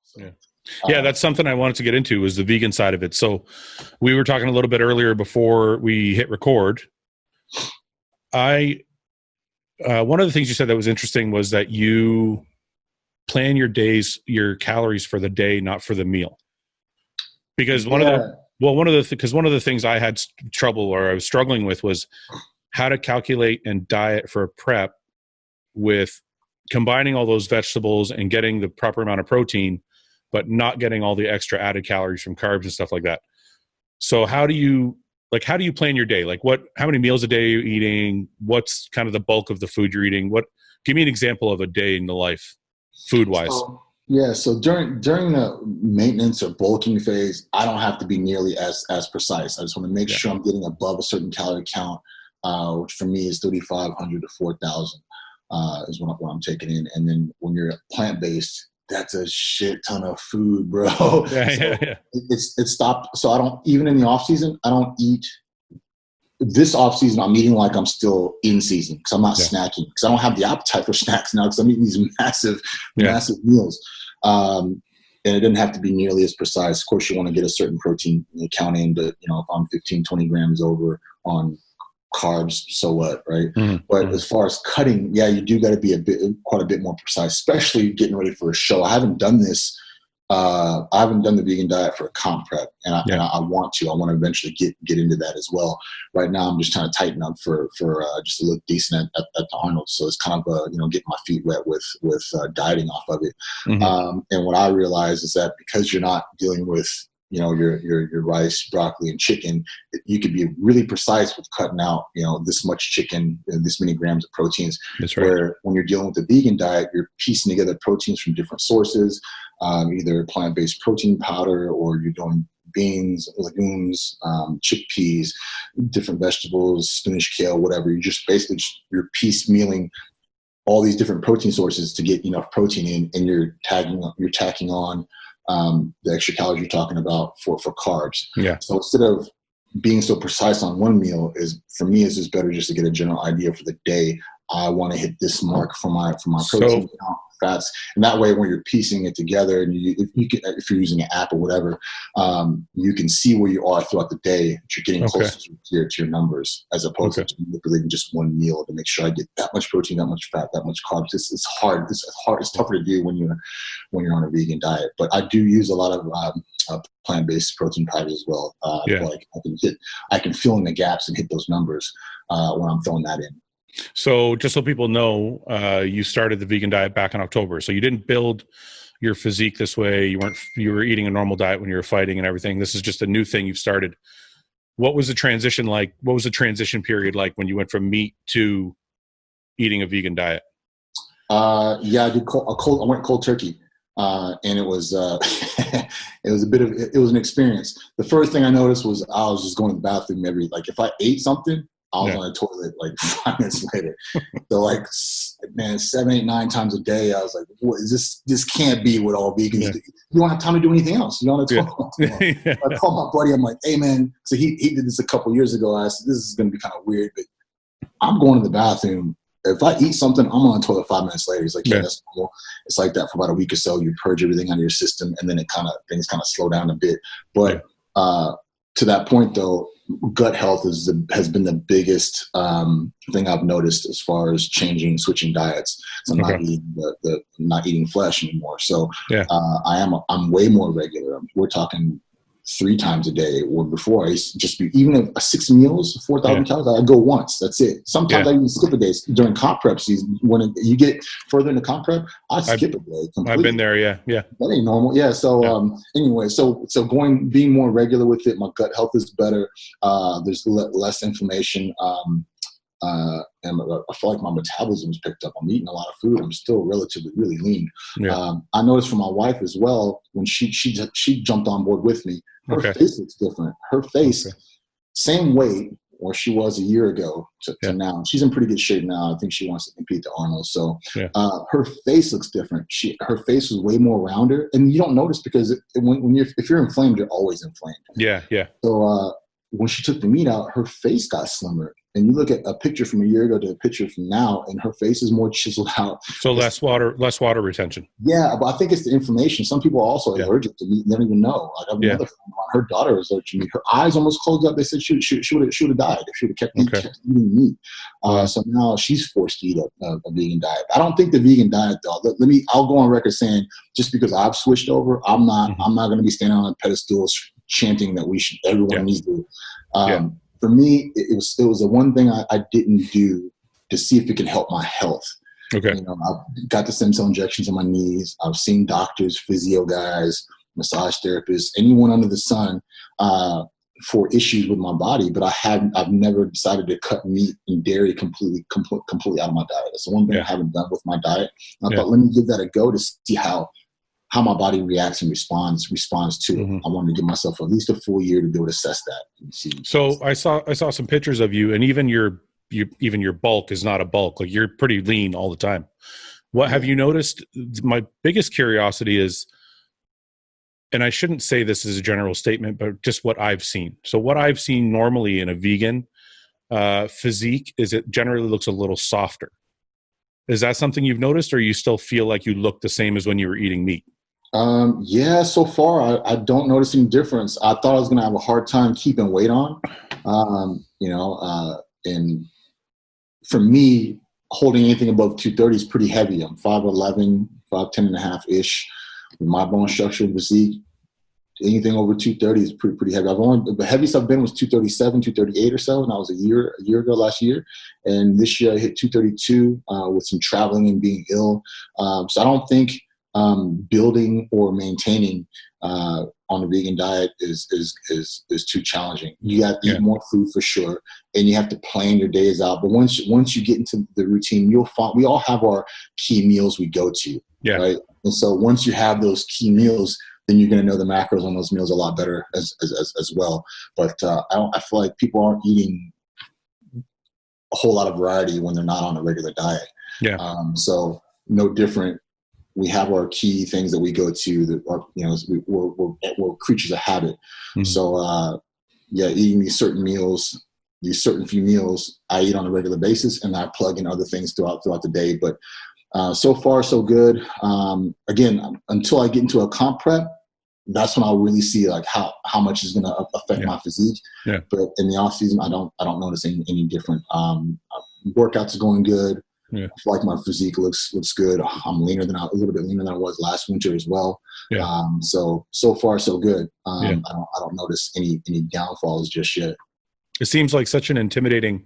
So, yeah, that's something I wanted to get into, was the vegan side of it. So we were talking a little bit earlier before we hit record. One of the things you said that was interesting was that you plan your days, your calories for the day, not for the meal. Because one of the things I had trouble, or I was struggling with, was how to calculate and diet for a prep with combining all those vegetables and getting the proper amount of protein, but not getting all the extra added calories from carbs and stuff like that. So how do you plan your day? Like how many meals a day are you eating? What's kind of the bulk of the food you're eating? Give me an example of a day in the life, food wise. So during the maintenance or bulking phase, I don't have to be nearly as precise. I just want to make sure I'm getting above a certain calorie count, which for me is 3,500 to 4,000 is what I'm taking in. And then when you're plant-based, that's a shit ton of food, bro. It's stopped. So I don't, even in the off season, I don't eat. This off season, I'm eating like I'm still in season, because I'm not snacking, because I don't have the appetite for snacks now, because I'm eating these massive meals. And it didn't have to be nearly as precise. Of course, you want to get a certain protein count in, but if I'm 15, 20 grams over on carbs, so what, right? But as far as cutting, you do got to be quite a bit more precise, especially getting ready for a show. I haven't done this. I haven't done the vegan diet for a comp prep, and I want to. I want to eventually get into that as well. Right now, I'm just trying to tighten up for just to look decent at the Arnold. So it's kind of getting my feet wet with dieting off of it. And what I realize is that because you're not dealing with your rice, broccoli, and chicken, you could be really precise with cutting out, this much chicken and this many grams of proteins. That's right. Where when you're dealing with the vegan diet, you're piecing together proteins from different sources, either plant-based protein powder, or you're doing beans, legumes, chickpeas, different vegetables, spinach, kale, whatever. You just basically you're piecemealing all these different protein sources to get enough protein in, and you're tacking on the extra calories you're talking about for carbs. Yeah. So instead of being so precise on one meal, for me, it's just better just to get a general idea for the day. I want to hit this mark for my protein count, fats, and that way when you're piecing it together, and if you're using an app or whatever, you can see where you are throughout the day. That you're getting closer to your numbers, as opposed to manipulating just one meal to make sure I get that much protein, that much fat, that much carbs. It's hard. It's tougher to do when you're on a vegan diet. But I do use a lot of plant-based protein powders as well. Like I can fill in the gaps and hit those numbers when I'm throwing that in. So just so people know, you started the vegan diet back in October. So you didn't build your physique this way. You were eating a normal diet when you were fighting and everything. This is just a new thing you've started. What was the transition like? What was the transition period like when you went from meat to eating a vegan diet? I did I went cold turkey. And it was it was an experience. The first thing I noticed was I was just going to the bathroom if I ate something, I was on the toilet 5 minutes later. So 7, 8, 9 times a day, I was like, what is this? This can't be what all vegans do. You don't have time to do anything else. You don't have to talk. I called my buddy. I'm like, hey man, so he did this a couple years ago. I said, this is going to be kind of weird, but I'm going to the bathroom. If I eat something, I'm on the toilet 5 minutes later. He's like, yeah, that's cool. It's like that for about a week or so. You purge everything out of your system, and then things kind of slow down a bit. But to that point, though, gut health has been the biggest thing I've noticed as far as switching diets. So I'm not eating flesh anymore. So I'm way more regular. We're talking 3 times a day, or before I used to just be, even a 6 meals, 4,000 calories, I'd go once. That's it. Sometimes I even skip a day during comp prep season. When you get further into comp prep, I skip a day completely. I've been there. Yeah. That ain't normal. Yeah. So anyway, so being more regular with it, my gut health is better. There's less inflammation. And I feel like my metabolism's picked up. I'm eating a lot of food. I'm still relatively really lean. I noticed from my wife as well, when she jumped on board with me, her face looks different. Her face, same weight where she was a year ago to now. She's in pretty good shape now. I think she wants to compete to Arnold. So her face looks different. Her face was way more rounder, and you don't notice because if you're inflamed, you're always inflamed. Yeah. So when she took the meat out, her face got slimmer. and you look at a picture from a year ago to a picture from now, and her face is more chiseled out. So less water retention. Yeah, but I think it's the inflammation. Some people are also allergic to meat and they don't even know. Like I have another friend of mine, her daughter is allergic to meat. Her eyes almost closed up. They said she would have died if she would have kept eating meat. So now she's forced to eat a vegan diet. I don't think the vegan diet though. I'll go on record saying just because I've switched over, I'm not going to be standing on a pedestal chanting that everyone needs to. For me, it was the one thing I didn't do to see if it could help my health. Okay. I've got the stem cell injections on my knees. I've seen doctors, physio guys, massage therapists, anyone under the sun for issues with my body. But I've never decided to cut meat and dairy completely out of my diet. That's the one thing I haven't done with my diet. And I thought, let me give that a go to see how my body reacts and responds to it. I wanted to give myself at least a full year to be able to assess that. And see. So I saw some pictures of you, and even your bulk is not a bulk. Like you're pretty lean all the time. What have you noticed? My biggest curiosity is, and I shouldn't say this as a general statement, but just what I've seen. So what I've seen normally in a vegan physique is it generally looks a little softer. Is that something you've noticed, or you still feel like you look the same as when you were eating meat? So far I don't notice any difference. I thought I was going to have a hard time keeping weight on, and for me, holding anything above 230 is pretty heavy. I'm 5'11", 5'10 and a half-ish. With my bone structure and physique, anything over 230 is pretty heavy. The heaviest I've been was 237, 238 or so, and that was a year ago last year. And this year I hit 232 with some traveling and being ill. So I don't think building or maintaining on a vegan diet is too challenging. You have to eat more food for sure, and you have to plan your days out. But once you get into the routine, you'll find we all have our key meals we go to, right? And so once you have those key meals, then you're going to know the macros on those meals a lot better as well. But I feel like people aren't eating a whole lot of variety when they're not on a regular diet. So no different. We have our key things that we go to that are, we're creatures of habit. So, eating these certain few meals I eat on a regular basis, and I plug in other things throughout the day. But so far, so good. Again, until I get into a comp prep, that's when I'll really see like how much is going to affect my physique. But in the off season, I don't notice any different. Workouts are going good. I feel like my physique looks good. I'm a little bit leaner than I was last winter as well. So far so good. I don't notice any downfalls just yet. It seems like such an intimidating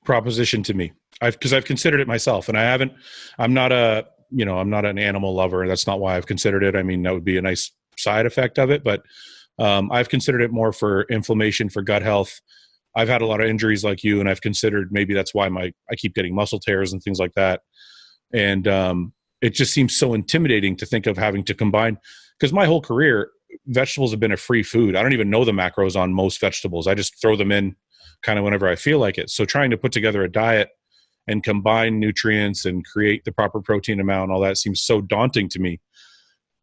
proposition to me. Because I've considered it myself, and I'm not an animal lover. That's not why I've considered it. I mean, that would be a nice side effect of it, but I've considered it more for inflammation, for gut health. I've had a lot of injuries like you, and I've considered maybe that's why I keep getting muscle tears and things like that. And it just seems so intimidating to think of having to combine, because my whole career, vegetables have been a free food. I don't even know the macros on most vegetables. I just throw them in kind of whenever I feel like it. So trying to put together a diet and combine nutrients and create the proper protein amount and all that seems so daunting to me.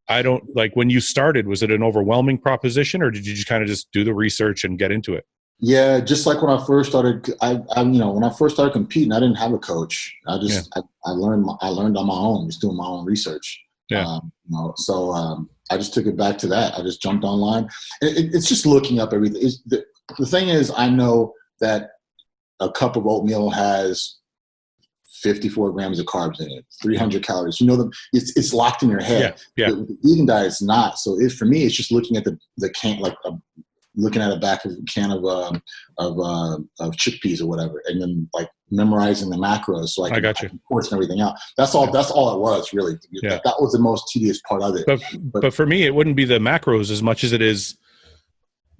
I don't like, when you started, was it an overwhelming proposition, or did you just kind of just do the research and get into it? Yeah, just like when I first started, when I first started competing, I didn't have a coach. I learned on my own, just doing my own research. So I just took it back to that. I just jumped online. It's just looking up everything. The thing is, I know that a cup of oatmeal has 54 grams of carbs in it, 300 calories. It's locked in your head. The vegan diet is not. So for me, it's just looking at the can, like looking at the back of a can of chickpeas or whatever, and then like memorizing the macros so I can portion everything out. That's all it was really. That was the most tedious part of it. But for me, it wouldn't be the macros as much as it is,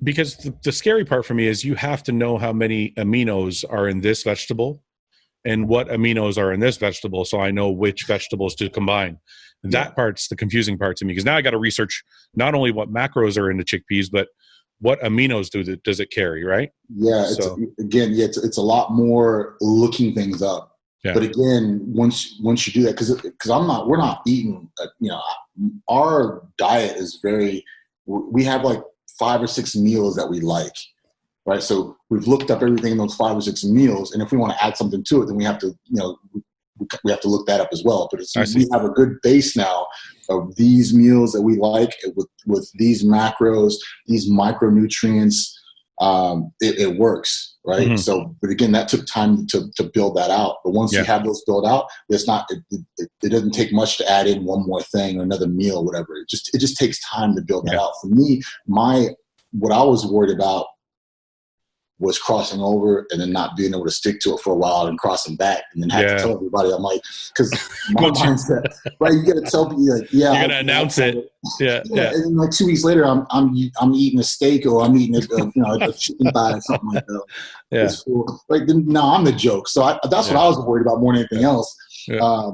because the scary part for me is you have to know how many aminos are in this vegetable and what aminos are in this vegetable, so I know which vegetables to combine. That part's the confusing part to me, because now I got to research not only what macros are in the chickpeas, but what aminos does it carry, right? Yeah, it's a lot more looking things up. Yeah. But again, once you do that, because we're not eating. Our diet is we have like 5 or 6 meals that we like, right? So we've looked up everything in those 5 or 6 meals, and if we want to add something to it, then we have to, we have to look that up as well. But we have a good base now of these meals that we like with these macros, these micronutrients. It works, right? Mm-hmm. So, but again, that took time to build that out. But once you have those built out, it doesn't take much to add in one more thing or another meal or whatever. It just takes time to build that out. For me, what I was worried about was crossing over and then not being able to stick to it for a while and crossing back and then have to tell everybody. I'm like, because my mindset, right? You got to tell people, like, you're gonna announce it. Yeah. And then like 2 weeks later, I'm eating a steak or I'm eating a chicken thigh or something like that. Yeah. Like, no, I'm the joke. So that's what I was worried about more than anything else. Yeah.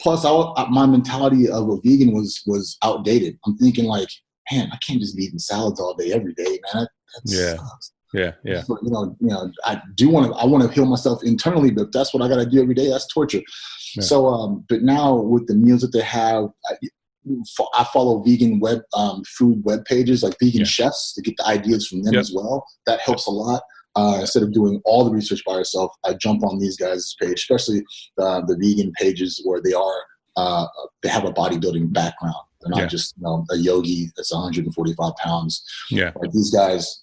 Plus, my mentality of a vegan was outdated. I'm thinking like, man, I can't just be eating salads all day every day, man. That sucks. Yeah. But, I want to heal myself internally, but if that's what I got to do every day, that's torture. Yeah. So, but now with the meals that they have, I follow vegan food web pages, like vegan chefs, to get the ideas from them as well. That helps a lot. Instead of doing all the research by yourself, I jump on these guys' page, especially the vegan pages where they have a bodybuilding background. They're not just a yogi that's 145 pounds. Yeah, like these guys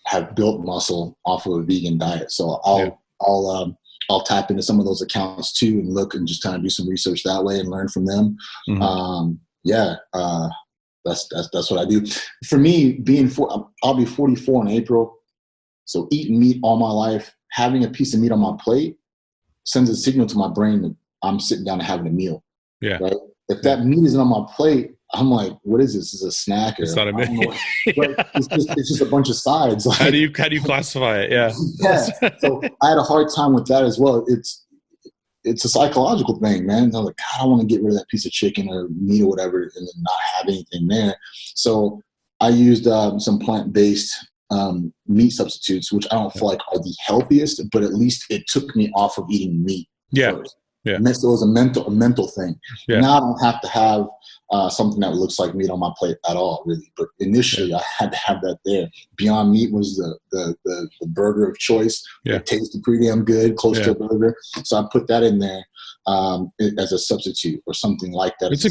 have built muscle off of a vegan diet. So I'll tap into some of those accounts too and look and just kind of do some research that way and learn from them. Mm-hmm. That's what I do. For me, I'll be 44 in April. So eating meat all my life, having a piece of meat on my plate sends a signal to my brain that I'm sitting down and having a meal. Yeah. Right. If that meat isn't on my plate, I'm like, what is this? Is this a snack? It's not a meal. It's just a bunch of sides. Like, how do you classify it? Yeah. So I had a hard time with that as well. It's a psychological thing, man. I'm like, God, I want to get rid of that piece of chicken or meat or whatever and then not have anything there. So I used some plant-based meat substitutes, which I don't feel like are the healthiest, but at least it took me off of eating meat first. Yeah. So it was a mental thing. Yeah. Now I don't have to have something that looks like meat on my plate at all, really. But initially, I had to have that there. Beyond Meat was the burger of choice. Yeah. It tasted pretty damn good, close to a burger. So I put that in there as a substitute or something like that. It's a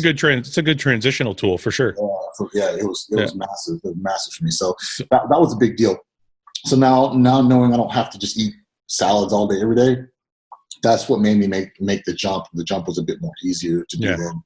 good transitional tool for sure. It was massive. It was massive for me. So that was a big deal. So now knowing I don't have to just eat salads all day every day, that's what made me make the jump. The jump was a bit more easier to do then.